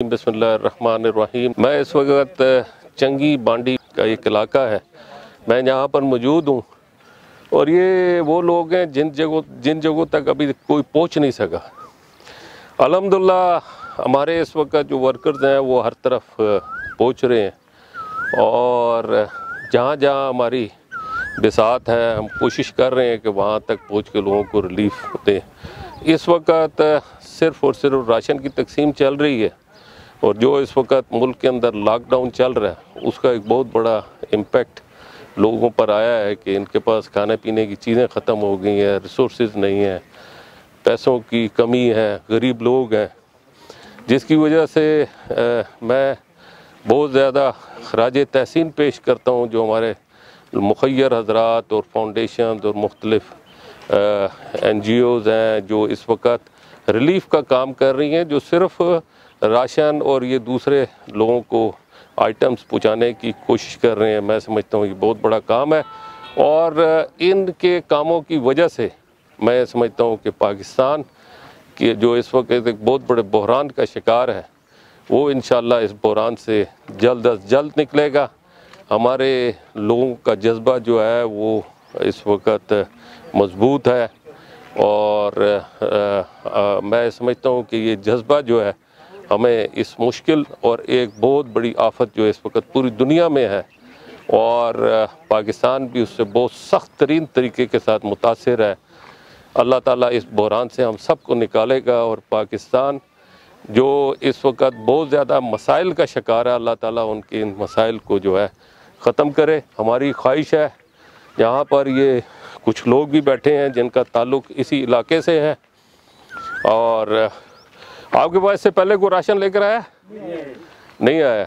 بسم اللہ الرحمن الرحیم۔ میں اس وقت چنگی بانڈی کا ایک علاقہ ہے، میں یہاں پر موجود ہوں، اور یہ وہ لوگ ہیں جن جگہوں تک ابھی کوئی پہنچ نہیں سکا۔ الحمدللہ ہمارے اس وقت جو ورکرز ہیں وہ ہر طرف پہنچ رہے ہیں، اور جہاں جہاں ہماری بساط ہے ہم کوشش کر رہے ہیں کہ وہاں تک پہنچ کے لوگوں کو ریلیف دیں۔ اس وقت صرف اور صرف راشن کی تقسیم چل رہی ہے، اور جو اس وقت ملک کے اندر لاک ڈاؤن چل رہا ہے اس کا ایک بہت بڑا امپیکٹ لوگوں پر آیا ہے کہ ان کے پاس کھانے پینے کی چیزیں ختم ہو گئی ہیں، ریسورسز نہیں ہیں، پیسوں کی کمی ہے، غریب لوگ ہیں، جس کی وجہ سے میں بہت زیادہ خراج تحسین پیش کرتا ہوں جو ہمارے مخیر حضرات اور فاؤنڈیشنز اور مختلف این جی اوز ہیں جو اس وقت ریلیف کا کام کر رہی ہیں، جو صرف راشن اور یہ دوسرے لوگوں کو آئٹمز پہنچانے کی کوشش کر رہے ہیں۔ میں سمجھتا ہوں یہ بہت بڑا کام ہے، اور ان کے کاموں کی وجہ سے میں سمجھتا ہوں کہ پاکستان کی جو اس وقت ایک بہت بڑے بحران کا شکار ہے وہ انشاءاللہ اس بحران سے جلد از جلد نکلے گا۔ ہمارے لوگوں کا جذبہ جو ہے وہ اس وقت مضبوط ہے، اور میں سمجھتا ہوں کہ یہ جذبہ جو ہے ہمیں اس مشکل اور ایک بہت بڑی آفت جو اس وقت پوری دنیا میں ہے، اور پاکستان بھی اس سے بہت سخت ترین طریقے کے ساتھ متاثر ہے، اللہ تعالیٰ اس بحران سے ہم سب کو نکالے گا، اور پاکستان جو اس وقت بہت زیادہ مسائل کا شکار ہے اللہ تعالیٰ ان کے ان مسائل کو جو ہے ختم کرے۔ ہماری خواہش ہے، یہاں پر یہ کچھ لوگ بھی بیٹھے ہیں جن کا تعلق اسی علاقے سے ہے، اور آپ کے پاس اس سے پہلے کوئی راشن لے کر آیا؟ نہیں آیا۔